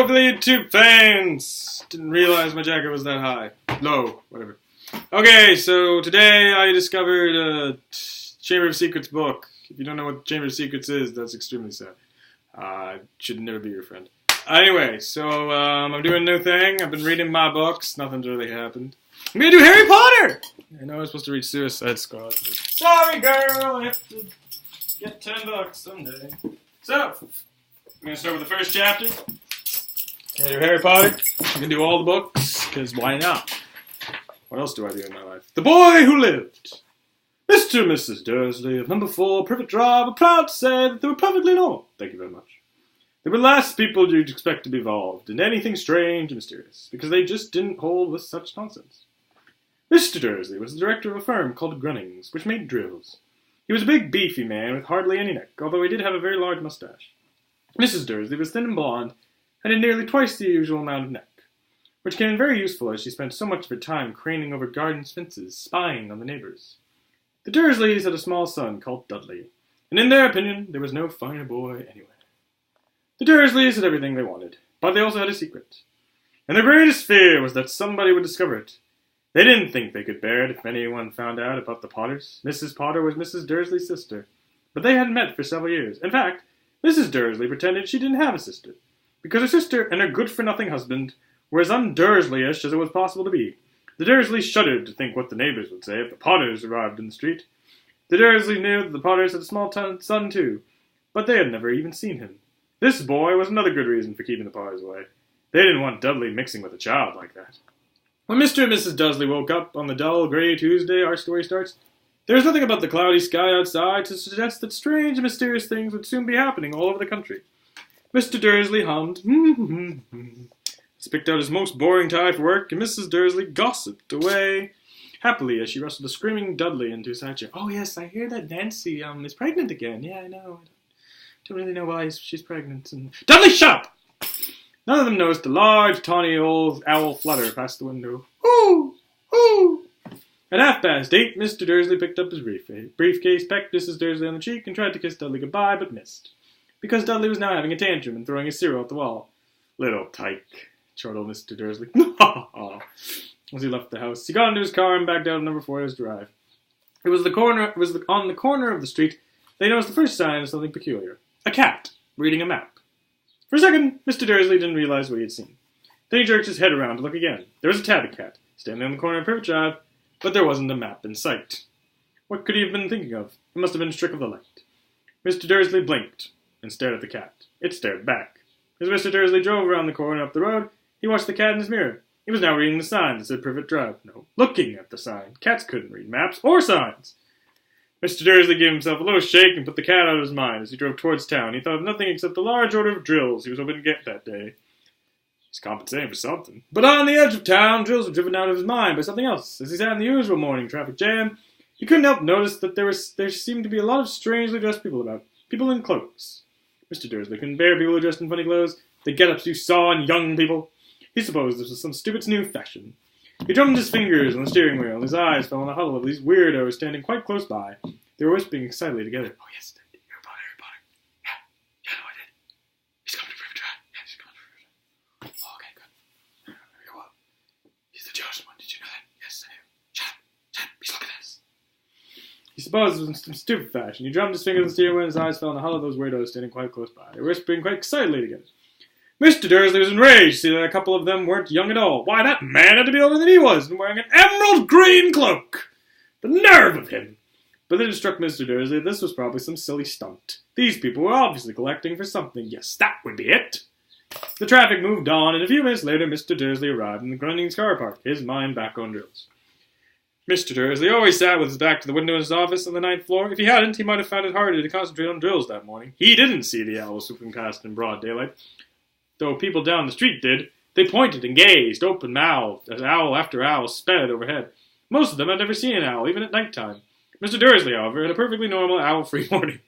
Hello, YouTube fans! Didn't realize my jacket was that high. Low, whatever. Okay, so today I discovered a Chamber of Secrets book. If you don't know what Chamber of Secrets is, that's extremely sad. Should never be your friend. Anyway, so I'm doing a new thing. I've been reading my books. Nothing's really happened. I'm gonna do Harry Potter! I know I was supposed to read Suicide Squad. Sorry, girl! I have to get $10 someday. So, I'm gonna start with the first chapter. I'm gonna do Harry Potter. I'm gonna do all the books, because why not? What else do I do in my life? The Boy Who Lived. Mr. and Mrs. Dursley of number 4 Privet Drive are proud to say that they were perfectly normal. Thank you very much. They were the last people you'd expect to be involved in anything strange and mysterious, because they just didn't hold with such nonsense. Mr. Dursley was the director of a firm called Grunnings, which made drills. He was a big, beefy man with hardly any neck, although he did have a very large mustache. Mrs. Dursley was thin and blonde, and had nearly twice the usual amount of neck, which came in very useful as she spent so much of her time craning over gardens' fences, spying on the neighbors. The Dursleys had a small son called Dudley, and in their opinion, there was no finer boy anywhere. The Dursleys had everything they wanted, but they also had a secret, and their greatest fear was that somebody would discover it. They didn't think they could bear it if anyone found out about the Potters. Mrs. Potter was Mrs. Dursley's sister, but they hadn't met for several years. In fact, Mrs. Dursley pretended she didn't have a sister, because her sister and her good-for-nothing husband were as un-Dursley-ish as it was possible to be. The Dursleys shuddered to think what the neighbors would say if the Potters arrived in the street. The Dursleys knew that the Potters had a small son too, but they had never even seen him. This boy was another good reason for keeping the Potters away. They didn't want Dudley mixing with a child like that. When Mr. and Mrs. Dursley woke up on the dull, grey Tuesday our story starts, there was nothing about the cloudy sky outside to suggest that strange and mysterious things would soon be happening all over the country. Mr. Dursley hummed, He picked out his most boring tie for work, and Mrs. Dursley gossiped away happily as she rustled a screaming Dudley into his side chair. Oh yes, I hear that Nancy is pregnant again. Yeah, I know. I don't really know why she's pregnant. And Dudley, shut up! None of them noticed a large, tawny old owl flutter past the window. Ooh! Ooh! At 8:30, Mr. Dursley picked up his briefcase, pecked Mrs. Dursley on the cheek, and tried to kiss Dudley goodbye, but missed, because Dudley was now having a tantrum and throwing his cereal at the wall. Little tyke, chortled Mr. Dursley. As he left the house, he got into his car and backed out on number 4's drive. It was on the corner of the street they noticed the first sign of something peculiar. A cat, reading a map. For a second, Mr. Dursley didn't realize what he had seen. Then he jerked his head around to look again. There was a tabby cat, standing on the corner of Privet Drive, but there wasn't a map in sight. What could he have been thinking of? It must have been a trick of the light. Mr. Dursley blinked and stared at the cat. It stared back. As Mr. Dursley drove around the corner up the road, he watched the cat in his mirror. He was now reading the sign that said Privet Drive. No, looking at the sign. Cats couldn't read maps or signs. Mr. Dursley gave himself a little shake and put the cat out of his mind as he drove towards town. He thought of nothing except the large order of drills he was hoping to get that day. He's compensating for something. But on the edge of town, drills were driven out of his mind by something else. As he sat in the usual morning traffic jam, he couldn't help notice that there seemed to be a lot of strangely dressed people about. People in cloaks. Mr. Dursley couldn't bear people who dressed in funny clothes. The get-ups you saw in young people. He supposed this was some stupid new fashion. He drummed his fingers on the steering wheel, and his eyes fell on the huddle of these weirdos standing quite close by. They were whispering excitedly together. Oh, yes, Harry Potter. Yeah, no, I did. He's coming to Privet Drive. Yeah, he's coming to Privet Drive. Oh, okay, good. There we go. He's the chosen one. Did you know that? Yes, I do. Shut up. He's looking at us. He supposed it was in some stupid fashion. He drummed his fingers on the steering wheel, and his eyes fell on the huddle of those weirdos standing quite close by. They were whispering quite excitedly together. Mr. Dursley was enraged to see that a couple of them weren't young at all. Why, that man had to be older than he was, and wearing an emerald green cloak. The nerve of him! But then it struck Mr. Dursley that this was probably some silly stunt. These people were obviously collecting for something. Yes, that would be it. The traffic moved on, and a few minutes later Mr. Dursley arrived in the Grunnings car park, his mind back on drills. Mr. Dursley always sat with his back to the window in his office on the 9th floor. If he hadn't, he might have found it harder to concentrate on drills that morning. He didn't see the owl swooping past in broad daylight, though people down the street did. They pointed and gazed, open-mouthed, as owl after owl sped overhead. Most of them had never seen an owl, even at night time. Mr. Dursley, however, had a perfectly normal owl-free morning.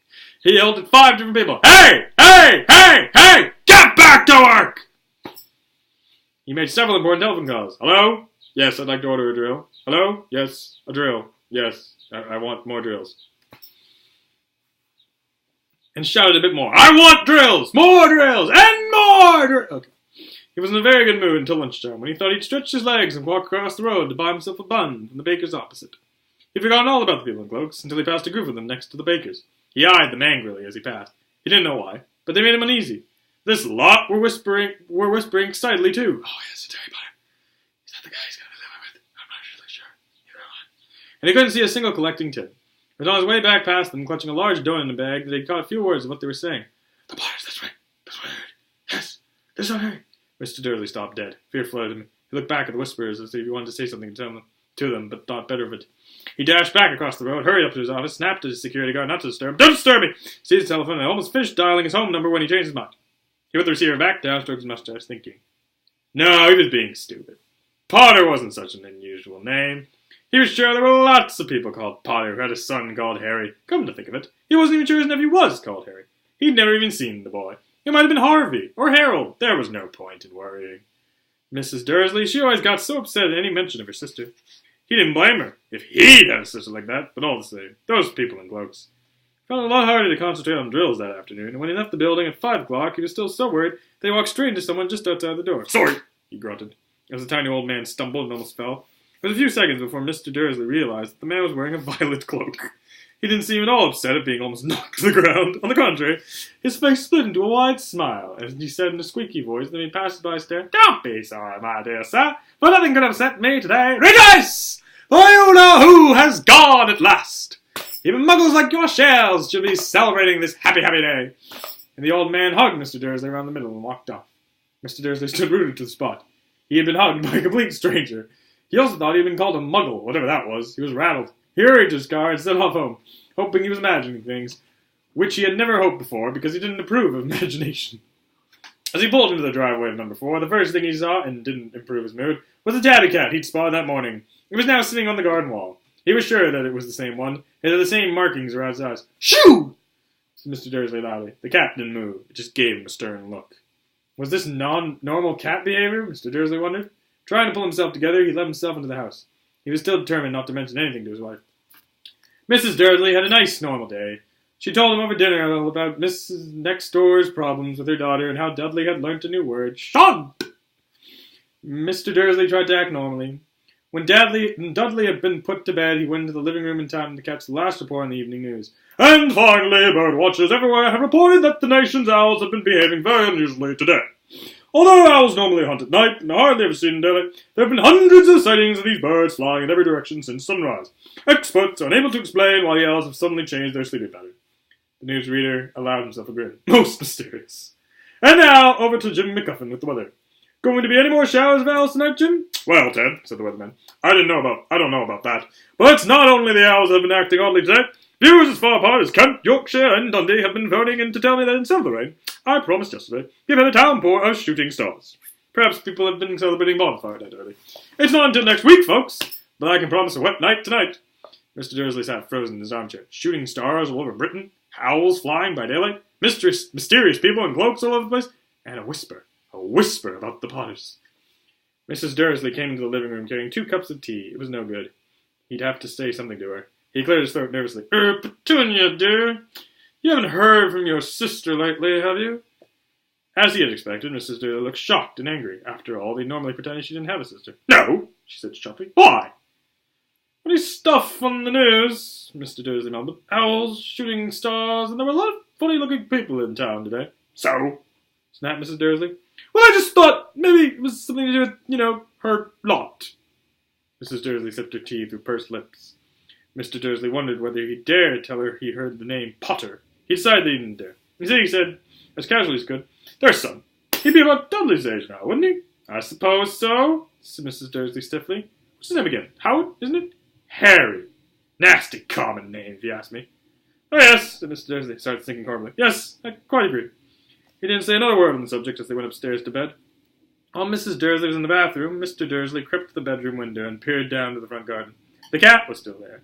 He yelled at 5 different people, Hey! Hey! Hey! Hey! Get back to work! He made several important telephone calls. Hello? Yes, I'd like to order a drill. Hello? Yes, a drill. Yes, I want more drills. And shouted a bit more. I want drills! More drills! And more drills! Okay. He was in a very good mood until lunchtime, when he thought he'd stretch his legs and walk across the road to buy himself a bun from the baker's opposite. He'd forgotten all about the people in cloaks until he passed a group of them next to the baker's. He eyed them angrily as he passed. He didn't know why, but they made him uneasy. This lot were whispering excitedly too. "Oh yes, it's Harry Potter. Is that the guy he's going to be living with? I'm not really sure. You know what?" And he couldn't see a single collecting tin. It was on his way back past them, clutching a large donut in a bag, that he caught a few words of what they were saying. "The Potters, that's right. That's what I heard. Yes, there's no Harry." Mr. Dursley stopped dead. Fear flooded him. He looked back at the whisperers as if he wanted to say something to them, but thought better of it. He dashed back across the road, hurried up to his office, snapped at his security guard not to disturb. "Don't disturb me!" Seized his telephone and almost finished dialing his home number when he changed his mind. He put the receiver back down, stroked his mustache, thinking. No, he was being stupid. Potter wasn't such an unusual name. He was sure there were lots of people called Potter who had a son called Harry. Come to think of it, he wasn't even sure his nephew was called Harry. He'd never even seen the boy. It might have been Harvey or Harold. There was no point in worrying. Mrs. Dursley, she always got so upset at any mention of her sister. He didn't blame her if he'd had a sister like that, but all the same, those people in cloaks. Found it a lot harder to concentrate on drills that afternoon, and when he left the building at 5 o'clock, he was still so worried that he walked straight into someone just outside the door. "Sorry," he grunted, as the tiny old man stumbled and almost fell. It was a few seconds before Mr. Dursley realized that the man was wearing a violet cloak. He didn't seem at all upset at being almost knocked to the ground. On the contrary, his face split into a wide smile, as he said in a squeaky voice, then he passed by staring. "Don't be sorry, my dear sir, for nothing could upset me today. Rejoice! For you know who has gone at last. Even muggles like yourselves should be celebrating this happy, happy day." And the old man hugged Mr. Dursley around the middle and walked off. Mr. Dursley stood rooted to the spot. He had been hugged by a complete stranger. He also thought he had been called a muggle, whatever that was. He was rattled. He hurried to his car and set off home, hoping he was imagining things, which he had never hoped before because he didn't approve of imagination. As he pulled into the driveway of number 4, the first thing he saw, and didn't improve his mood, was the tabby cat he'd spotted that morning. It was now sitting on the garden wall. He was sure that it was the same one. It had the same markings around its eyes. "Shoo!" said Mr. Dursley loudly. The cat didn't move. It just gave him a stern look. Was this normal cat behavior? Mr. Dursley wondered. Trying to pull himself together, he let himself into the house. He was still determined not to mention anything to his wife. Mrs. Dursley had a nice, normal day. She told him over dinner all about Mrs. Next Door's problems with her daughter and how Dudley had learnt a new word, "shunt." Mr. Dursley tried to act normally. When Dudley had been put to bed, he went into the living room in time to catch the last report on the evening news. "And finally, bird watchers everywhere have reported that the nation's owls have been behaving very unusually today. Although owls normally hunt at night and are hardly ever seen in daylight, there have been hundreds of sightings of these birds flying in every direction since sunrise. Experts are unable to explain why the owls have suddenly changed their sleeping pattern." The newsreader allowed himself a grin. Most mysterious. "And now, over to Jim McGuffin with the weather. Going to be any more showers of owls tonight, Jim?" "Well, Ted," said the weatherman, I don't know about that. But it's not only the owls that have been acting oddly today. Viewers as far apart as Kent, Yorkshire, and Dundee have been phoning in to tell me that instead of the rain, I promised yesterday, you've had a downpour of shooting stars. Perhaps people have been celebrating bonfire night early. It's not until next week, folks, but I can promise a wet night tonight." Mr. Dursley sat frozen in his armchair. Shooting stars all over Britain, owls flying by daylight, mysterious people in cloaks all over the place, and a whisper about the Potters. Mrs. Dursley came into the living room carrying 2 cups of tea. It was no good. He'd have to say something to her. He cleared his throat nervously. "Petunia, dear, you haven't heard from your sister lately, have you?" As he had expected, Mrs. Dursley looked shocked and angry. After all, he'd normally pretended she didn't have a sister. "No," she said sharply. "Why?" "Any stuff on the news," Mr. Dursley mumbled. "Owls, shooting stars, and there were a lot of funny-looking people in town today." "So?" snapped Mrs. Dursley. "Well, I just thought maybe it was something to do with, her lot." Mrs. Dursley sipped her tea through pursed lips. Mr. Dursley wondered whether he dared tell her he heard the name Potter. He decided that he didn't dare. He said, as casually as could, "Their son. He'd be about Dudley's age now, wouldn't he?" "I suppose so," said Mrs. Dursley stiffly. "What's his name again? Howard, isn't it?" "Harry. Nasty common name, if you ask me." "Oh, yes," said Mr. Dursley, started thinking horribly. "Yes, I quite agree." He didn't say another word on the subject as they went upstairs to bed. While Mrs. Dursley was in the bathroom, Mr. Dursley crept to the bedroom window and peered down to the front garden. The cat was still there.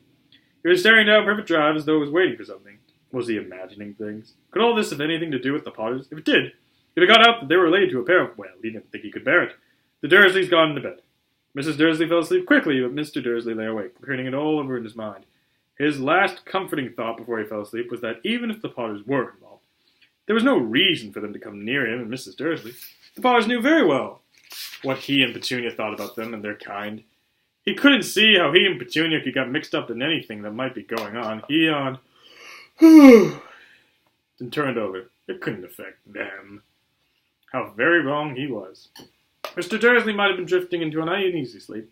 He was staring down Perfect Drive as though he was waiting for something. Was he imagining things? Could all this have anything to do with the Potters? If it did, if it got out that they were related to a pair of... Well, he didn't think he could bear it. The Dursleys gone into bed. Mrs. Dursley fell asleep quickly, but Mr. Dursley lay awake, turning it all over in his mind. His last comforting thought before he fell asleep was that even if the Potters were involved, there was no reason for them to come near him and Mrs. Dursley. The Potters knew very well what he and Petunia thought about them and their kind. He couldn't see how he and Petunia could get mixed up in anything that might be going on. He yawned, and turned over. It couldn't affect them. How very wrong he was. Mr. Dursley might have been drifting into an uneasy sleep,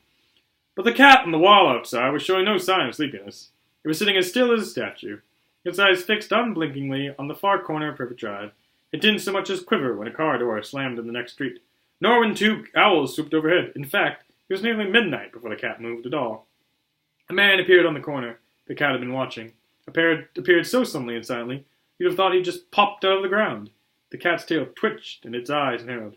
but the cat on the wall outside was showing no sign of sleepiness. It was sitting as still as a statue, its eyes fixed unblinkingly on the far corner of Privet Drive. It didn't so much as quiver when a car door slammed in the next street, nor when two owls swooped overhead. In fact, it was nearly midnight before the cat moved at all. A man appeared on the corner the cat had been watching. Appeared so suddenly and silently, you'd have thought he'd just popped out of the ground. The cat's tail twitched and its eyes narrowed.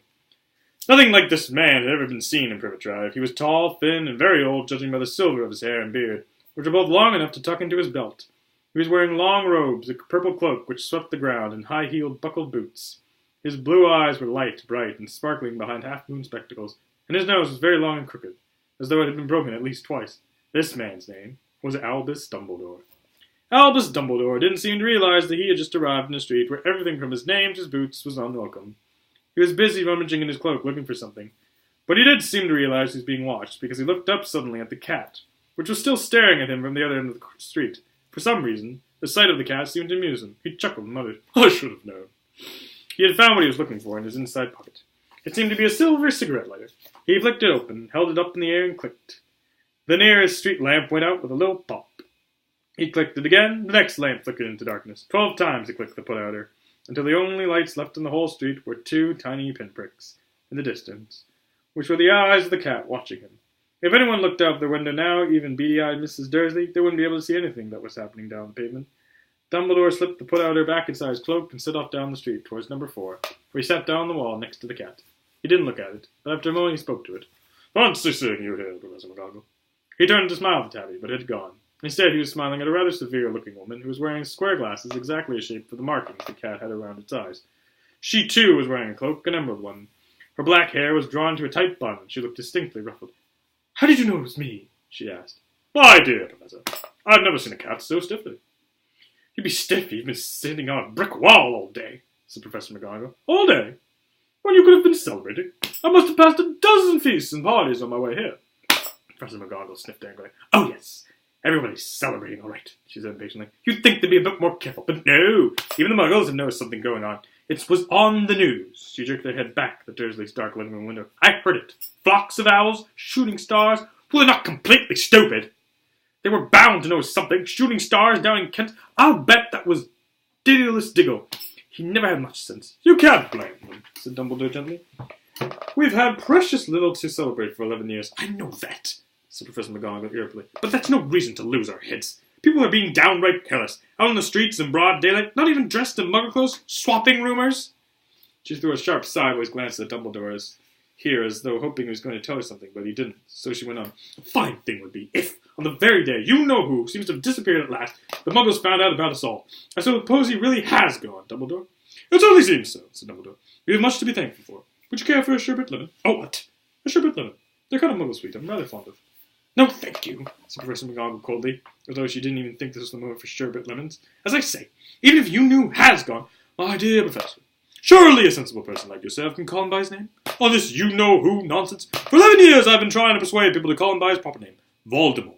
Nothing like this man had ever been seen in Privet Drive. He was tall, thin, and very old, judging by the silver of his hair and beard, which were both long enough to tuck into his belt. He was wearing long robes, a purple cloak which swept the ground, and high-heeled, buckled boots. His blue eyes were light, bright, and sparkling behind half-moon spectacles, and his nose was very long and crooked, as though it had been broken at least twice. This man's name was Albus Dumbledore. Albus Dumbledore didn't seem to realize that he had just arrived in a street where everything from his name to his boots was unwelcome. He was busy rummaging in his cloak looking for something, but he did seem to realize he was being watched, because he looked up suddenly at the cat, which was still staring at him from the other end of the street. For some reason, the sight of the cat seemed to amuse him. He chuckled and muttered, "I should have known." He had found what he was looking for in his inside pocket. It seemed to be a silver cigarette lighter. He flicked it open, held it up in the air, and clicked. The nearest street lamp went out with a little pop. He clicked it again. The next lamp flickered into darkness. 12 times he clicked the put-outer, until the only lights left in the whole street were 2 tiny pinpricks in the distance, which were the eyes of the cat watching him. If anyone looked out of their window now, even beady-eyed Mrs. Dursley, they wouldn't be able to see anything that was happening down the pavement. Dumbledore slipped the put-outer back inside his cloak and set off down the street towards number 4, where he sat down on the wall next to the cat. He didn't look at it, but after a moment he spoke to it. "Fancy seeing you here, Professor McGonagall." He turned to smile at Tabby, but it had gone. Instead, he was smiling at a rather severe-looking woman who was wearing square glasses exactly shaped for the markings the cat had around its eyes. She, too, was wearing a cloak, an emerald one. Her black hair was drawn to a tight bun, and she looked distinctly ruffled. "How did you know it was me?" she asked. "My dear Professor, I've never seen a cat so stiffly." "You'd be stiff if you've been sitting on a brick wall all day," said Professor McGonagall. "All day? When you could have been celebrating. I must have passed a dozen feasts and parties on my way here." Professor McGonagall sniffed angrily. "Oh, yes. Everybody's celebrating, all right," she said impatiently. "You'd think they'd be a bit more careful, but no. Even the Muggles have noticed something going on. It was on the news." She jerked her head back at the Dursleys' dark living room window. "I heard it. Flocks of owls, shooting stars. Well, they're not completely stupid. They were bound to know something. Shooting stars down in Kent. I'll bet that was Diddyless Diggle. He never had much sense." "You can't blame him," said Dumbledore gently. "We've had precious little to celebrate for 11 years. "I know that," said Professor McGonagall irritably, "but that's no reason to lose our heads. People are being downright careless, out on the streets in broad daylight, not even dressed in muggle clothes, swapping rumors." She threw a sharp sideways glance at Dumbledore as though hoping he was going to tell her something, but he didn't. So she went on. "A fine thing would be if, on the very day you-know-who seems to have disappeared at last, the Muggles found out about us all. I suppose he really has gone, Dumbledore." "It certainly seems so," said Dumbledore. "We have much to be thankful for. Would you care for a sherbet lemon?" "Oh, what?" "A sherbet lemon. They're kind of Muggle sweet. I'm rather fond of." "No, thank you," said Professor McGonagall coldly, as though she didn't even think this was the moment for sherbet lemons. "As I say, even if you knew has gone, my dear Professor, surely a sensible person like yourself can call him by his name. All this you-know-who nonsense. For 11 years I've been trying to persuade people to call him by his proper name. Voldemort."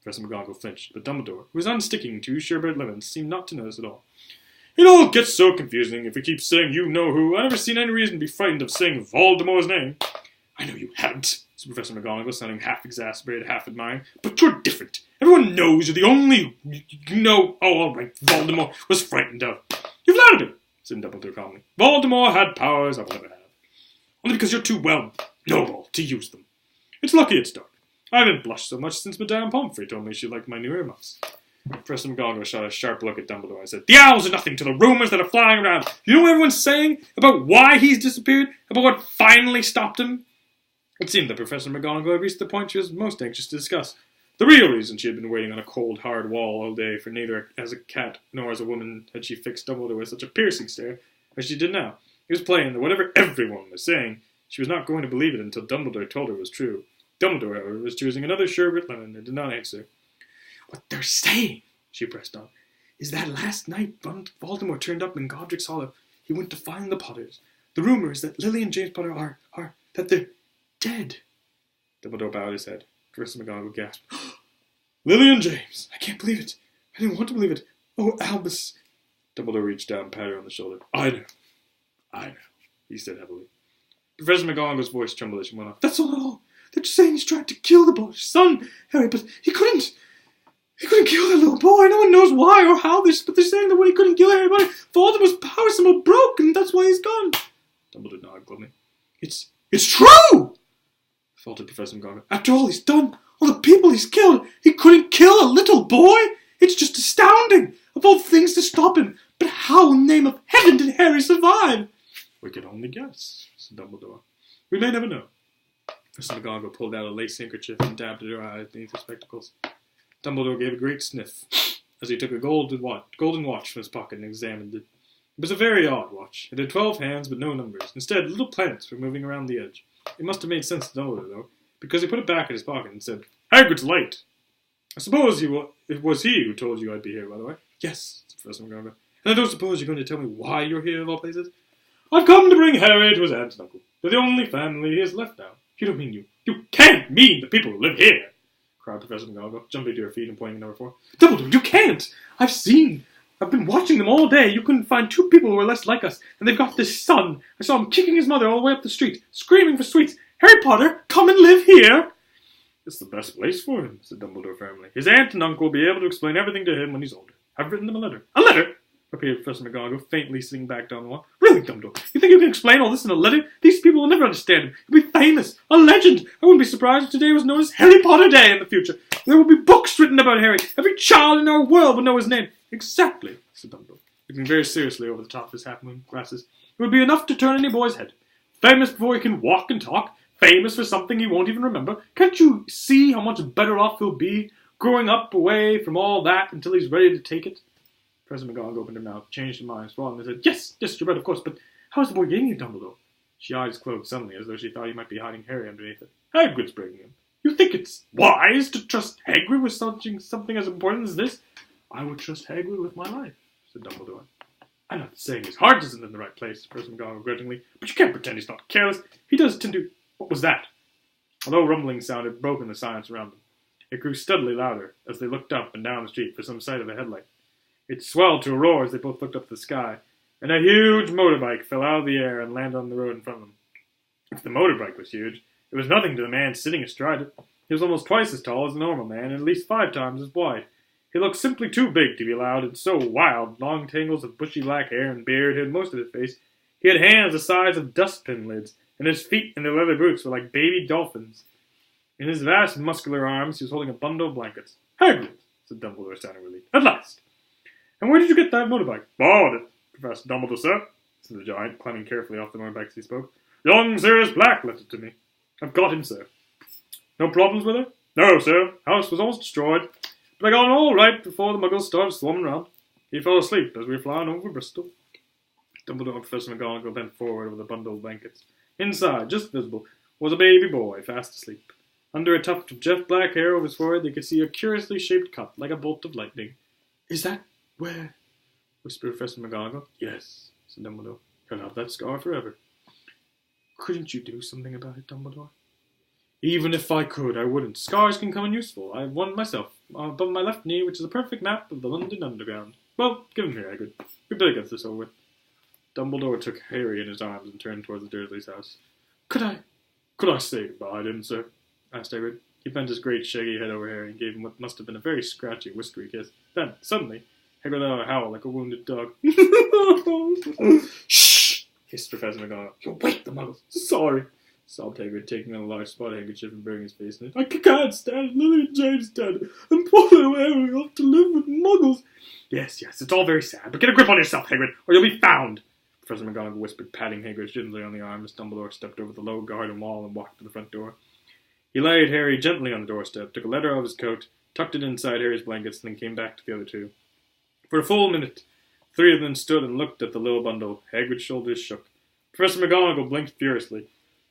Professor McGonagall flinched, but Dumbledore, who was unsticking 2 sherbet lemons, seemed not to notice at all. "It all gets so confusing if we keep saying you-know-who. I've never seen any reason to be frightened of saying Voldemort's name." "I know you haven't," said Professor McGonagall, sounding half exasperated, half admiring. "But you're different. Everyone knows you're the only you-know. Oh, all right, Voldemort was frightened of." "You flattered him," said Dumbledore calmly. "Voldemort had powers I will never have. Only because you're too, well, noble to use them. It's lucky it's dark. I haven't blushed so much since Madame Pomfrey told me she liked my new earmuffs." Professor McGonagall shot a sharp look at Dumbledore and said, "The owls are nothing to the rumours that are flying around. You know what everyone's saying about why he's disappeared? About what finally stopped him?" It seemed that Professor McGonagall had reached the point she was most anxious to discuss. The real reason she had been waiting on a cold, hard wall all day, for neither as a cat nor as a woman had she fixed Dumbledore with such a piercing stare as she did now. It was plain that whatever everyone was saying, she was not going to believe it until Dumbledore told her it was true. Dumbledore, however, was choosing another sherbet lemon and did not answer. "What they're saying," she pressed on, "is that last night Voldemort turned up in Godric's Hollow. He went to find the Potters. The rumour is that Lily and James Potter are that they're dead. Dumbledore bowed his head. Professor McGonagall gasped. Lily and James! I can't believe it. I didn't want to believe it. Oh, Albus. Dumbledore reached down and patted her on the shoulder. I know, he said heavily. Professor McGonagall's voice trembled as she went off. That's not all. They're just saying he's trying to kill the boy's son, Harry, but he couldn't. He couldn't kill that little boy. No one knows why or how this, but they're saying that when he couldn't kill Harry Potter, Voldemort's power somehow broke, and that's why he's gone. Dumbledore nodded glumly. It's true! Faltered Professor McGonagall. After all he's done, all the people he's killed, he couldn't kill a little boy? It's just astounding. Of all things to stop him. But how in the name of heaven did Harry survive? We can only guess, said Dumbledore. We may never know. Professor McGonagall pulled out a lace handkerchief and dabbed at her eyes beneath her spectacles. Dumbledore gave a great sniff as he took a golden watch from his pocket and examined it. It was a very odd watch. It had 12 hands but no numbers. Instead, little planets were moving around the edge. It must have made sense to Dumbledore, though, because he put it back in his pocket and said, Hagrid's late. I suppose it was he who told you I'd be here, by the way. Yes, said Professor McGonagall. And I don't suppose you're going to tell me why you're here, of all places? I've come to bring Harry to his aunt and uncle. They're the only family he has left now. You don't mean you can't mean the people who live here, cried Professor McGonagall, jumping to her feet and pointing to number 4. Dumbledore, you can't! I've been watching them all day. You couldn't find 2 people who are less like us, and they've got this son. I saw him kicking his mother all the way up the street, screaming for sweets. Harry Potter, come and live here! It's the best place for him, said Dumbledore firmly. His aunt and uncle will be able to explain everything to him when he's older. I've written them a letter. A letter? Repeated Professor McGonagall, faintly sitting back down the wall. Really, Dumbledore? You think you can explain all this in a letter? These people will never understand him. He'll be famous, a legend. I wouldn't be surprised if today was known as Harry Potter Day in the future. There will be books written about Harry. Every child in our world will know his name. Exactly, said Dumbledore, looking very seriously over the top of his half-moon glasses. It would be enough to turn any boy's head. Famous before he can walk and talk. Famous for something he won't even remember. Can't you see how much better off he'll be growing up away from all that until he's ready to take it? Professor McGonagall opened her mouth, changed her mind, swallowed, and said, Yes, you're right, of course, but how's the boy getting you, Dumbledore? She eyed his clothes suddenly, as though she thought he might be hiding Harry underneath it. Hagrid's bringing him. You think it's wise to trust Hagrid with something as important as this? I would trust Hagrid with my life, said Dumbledore. I'm not saying his heart isn't in the right place, Professor McGonagall grudgingly, but you can't pretend he's not careless. He does tend to... What was that? A low rumbling sound had broken the silence around them. It grew steadily louder as they looked up and down the street for some sight of a headlight. It swelled to a roar as they both looked up at the sky, and a huge motorbike fell out of the air and landed on the road in front of them. If the motorbike was huge, it was nothing to the man sitting astride it. He was almost twice as tall as a normal man, and at least 5 times as wide. He looked simply too big to be loud, and so wild, long tangles of bushy black hair and beard hid most of his face. He had hands the size of dustbin lids, and his feet and their leather boots were like baby dolphins. In his vast muscular arms he was holding a bundle of blankets. Hagrid, said Dumbledore, sounding relieved. At last! And where did you get that motorbike? Borrowed it, Professor Dumbledore, sir, said the giant, climbing carefully off the motorbike as he spoke. Young Sirius Black left it to me. I've got him, sir. No problems with her? No, sir. House was almost destroyed. But I got him all right before the muggles started swarming around. He fell asleep as we were flying over Bristol. Dumbledore and Professor McGonagall bent forward over the bundle of blankets. Inside, just visible, was a baby boy, fast asleep. Under a tuft of jet black hair over his forehead, they could see a curiously shaped cut, like a bolt of lightning. Is that where? Whispered Professor McGonagall. Yes, said Dumbledore. He'll have that scar forever. Couldn't you do something about it, Dumbledore? Even if I could, I wouldn't. Scars can come in useful. I have one myself, above my left knee, which is a perfect map of the London Underground. Well, give him here, Hagrid. We'd better get this over with. Dumbledore took Harry in his arms and turned towards the Dursleys' house. Could I say goodbye, then, sir? Asked Hagrid. He bent his great shaggy head over Harry and gave him what must have been a very scratchy, whiskery kiss. Then, suddenly, Hagrid let out a howl like a wounded dog. Shh! Hissed Professor McGonagall. You'll wake the muggles. Sorry, sobbed Hagrid, taking out a large spot handkerchief and burying his face in it. I can't stand it. Lily and James dead, and poor little Harry off to live with muggles. Yes, it's all very sad, but get a grip on yourself, Hagrid, or you'll be found. Professor McGonagall whispered, patting Hagrid gently on the arm as Dumbledore stepped over the low garden wall and walked to the front door. He laid Harry gently on the doorstep, took a letter out of his coat, tucked it inside Harry's blankets, and then came back to the other 2. For a full minute, 3 of them stood and looked at the little bundle. Hagrid's shoulders shook. Professor McGonagall blinked furiously,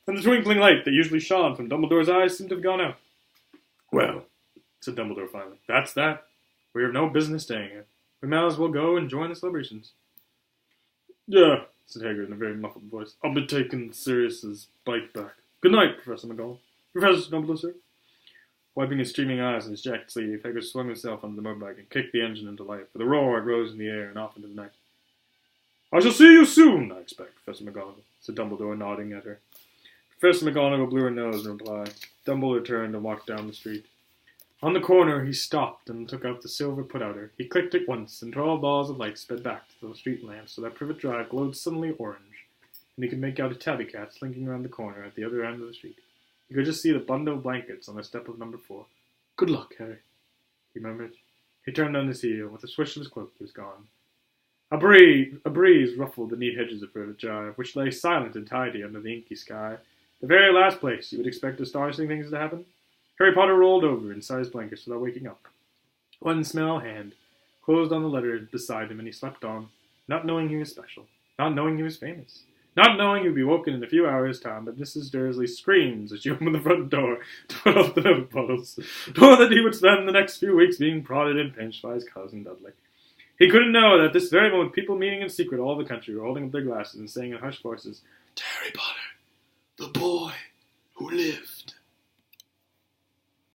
and the twinkling light that usually shone from Dumbledore's eyes seemed to have gone out. Well, said Dumbledore finally, that's that. We have no business staying here. We might as well go and join the celebrations. Yeah, said Hagrid in a very muffled voice. I'll be taking Sirius's bike back. Good night, Professor McGonagall. Professor Dumbledore, sir. Wiping his streaming eyes in his jacket sleeve, Hagrid swung himself onto the motorbike and kicked the engine into life. With a roar, it rose in the air and off into the night. I shall see you soon, I expect, Professor McGonagall, said Dumbledore, nodding at her. Professor McGonagall blew her nose in reply. Dumbledore turned and walked down the street. On the corner, he stopped and took out the silver put-outer. He clicked it once, and 12 balls of light sped back to the street lamp so that Privet Drive glowed suddenly orange, and he could make out a tabby cat slinking around the corner at the other end of the street. He could just see the bundle of blankets on the step of number 4. Good luck, Harry, he murmured. He turned on his heel. With a swish of his cloak, he was gone. A breeze ruffled the neat hedges of Privet Drive, which lay silent and tidy under the inky sky. The very last place you would expect astonishing things to happen. Harry Potter rolled over inside his blankets without waking up. One small hand closed on the letter beside him, and he slept on, not knowing he was special, not knowing he was famous, not knowing he would be woken in a few hours' time by Mrs. Dursley's screams as she opened the front door to put up the milk bottles, nor that he would spend the next few weeks being prodded and pinched by his cousin Dudley. He couldn't know that at this very moment people meeting in secret all over the country were holding up their glasses and saying in hushed voices, "To Harry Potter, the boy who lived."